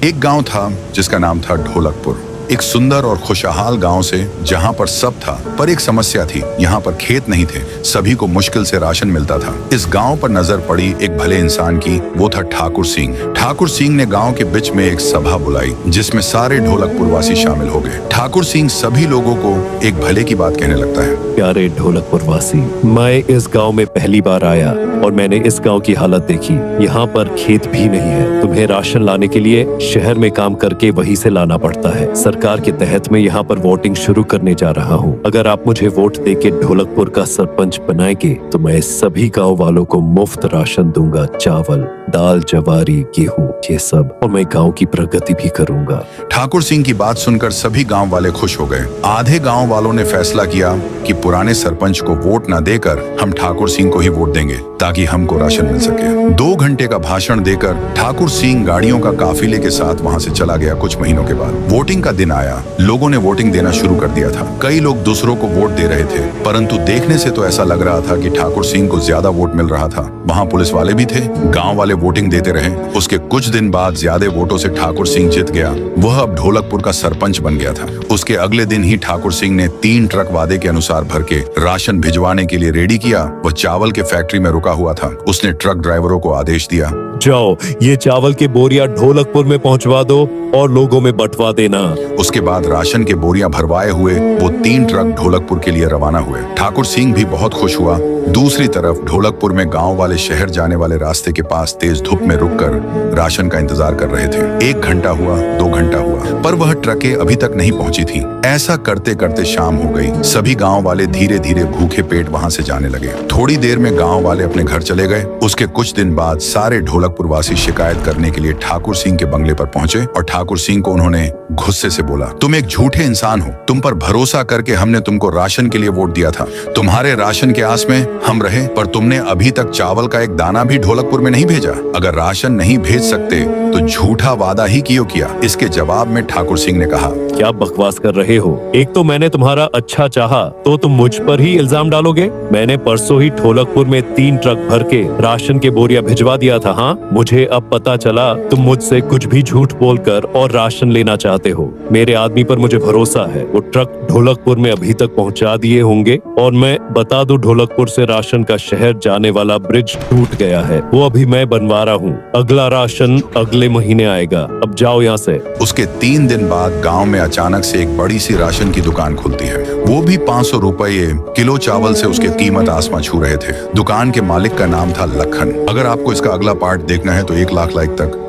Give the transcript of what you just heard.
एक गांव था जिसका नाम था ढोलकपुर। एक सुंदर और खुशहाल गांव से जहां पर सब था, पर एक समस्या थी। यहाँ पर खेत नहीं थे, सभी को मुश्किल से राशन मिलता था। इस गांव पर नजर पड़ी एक भले इंसान की, वो था ठाकुर सिंह। ठाकुर सिंह ने गांव के बीच में एक सभा बुलाई जिसमें सारे ढोलकपुर वासी शामिल हो गए। ठाकुर सिंह सभी लोगों को एक भले की बात कहने लगता है। प्यारे ढोलकपुर वासी, मैं इस गांव में पहली बार आया और मैंने इस गांव की हालत देखी। यहाँ पर खेत भी नहीं है। तुम्हें राशन लाने के लिए शहर में काम करके वहीं से लाना पड़ता है। सरकार के तहत मैं यहाँ पर वोटिंग शुरू करने जा रहा हूँ। अगर आप मुझे वोट देके ढोलकपुर का सरपंच बनाएंगे तो मैं सभी गाँव वालों को मुफ्त राशन दूंगा। चावल, दाल, जवारी, गेहूँ, ये सब, और मैं गाँव की प्रगति भी करूंगा। ठाकुर सिंह की बात सुनकर सभी गांव वाले खुश हो गए। आधे गांव वालों ने फैसला किया कि पुराने सरपंच को वोट न देकर हम ठाकुर सिंह को ही वोट देंगे ताकि हमको राशन मिल सके। 2 घंटे का भाषण देकर ठाकुर सिंह गाड़ियों का काफिले के साथ वहां से चला गया। कुछ महीनों के बाद वोटिंग का दिन आया। लोगों ने वोटिंग देना शुरू कर दिया था। कई लोग दूसरों को वोट दे रहे थे, परंतु देखने से तो ऐसा लग रहा था कि ठाकुर सिंह को ज्यादा वोट मिल रहा था। वहाँ पुलिस वाले भी थे। गाँव वाले वोटिंग देते रहे। उसके कुछ दिन बाद ज्यादा वोटों से ठाकुर सिंह जीत गया। वह अब ढोलकपुर का सरपंच बन गया था। उसके अगले दिन ही ठाकुर सिंह ने 3 ट्रक वादे के अनुसार भर के राशन भिजवाने के लिए रेडी किया। वह चावल के फैक्ट्री में रुका हुआ था। उसने ट्रक ड्राइवरों को आदेश दिया, जाओ, ये चावल के बोरिया ढोलकपुर में पहुंचवा दो और लोगों में बंटवा देना। उसके बाद राशन के बोरियां भरवाए हुए वो 3 ट्रक ढोलकपुर के लिए रवाना हुए। ठाकुर सिंह भी बहुत खुश हुआ। दूसरी तरफ ढोलकपुर में गांव वाले शहर जाने वाले रास्ते के पास तेज धूप में रुककर राशन का इंतजार कर रहे थे। 1 घंटा हुआ, 2 घंटा हुआ, पर वह ट्रकें अभी तक नहीं पहुंची थी। ऐसा करते करते शाम हो गई। सभी गांव वाले धीरे धीरे भूखे पेट वहां से जाने लगे। थोड़ी देर में गांव वाले अपने घर चले गए। उसके कुछ दिन बाद सारे ढोलकपुर वासी शिकायत करने के लिए ठाकुर सिंह के बंगले पर पहुंचे और ठाकुर सिंह को उन्होंने गुस्से से बोला, तुम एक झूठे इंसान हो। तुम पर भरोसा करके हमने तुमको राशन के लिए वोट दिया था। तुम्हारे राशन के आस में हम रहे, पर तुमने अभी तक चावल का एक दाना भी ढोलकपुर में नहीं भेजा। अगर राशन नहीं भेज सकते तो झूठा वादा ही क्यों किया? इसके जवाब में ठाकुर सिंह ने कहा, क्या बकवास कर रहे हो? एक तो मैंने तुम्हारा अच्छा चाहा तो तुम मुझ पर ही इल्जाम डालोगे? मैंने परसों ही ढोलकपुर में 3 ट्रक भर के राशन के बोरिया भिजवा दिया था। हाँ, मुझे अब पता चला तुम मुझसे कुछ भी झूठ बोलकर और राशन लेना चाहते हो। मेरे आदमी पर मुझे भरोसा है। वो ट्रक ढोलकपुर में अभी तक पहुंचा दिए होंगे। और मैं बता दूं, ढोलकपुर से राशन का शहर जाने वाला ब्रिज टूट गया है। वो अभी मैं बनवा रहा हूँ। अगला राशन अगले महीने आएगा। अब जाओ यहाँ से। उसके 3 दिन बाद गांव में अचानक से एक बड़ी सी राशन की दुकान खुलती है। वो भी 500 रुपये किलो चावल से उसकी कीमत आसमां छू रहे थे। दुकान के मालिक का नाम था लखन। अगर आपको इसका अगला पार्ट देखना है तो 1 लाख लाइक तक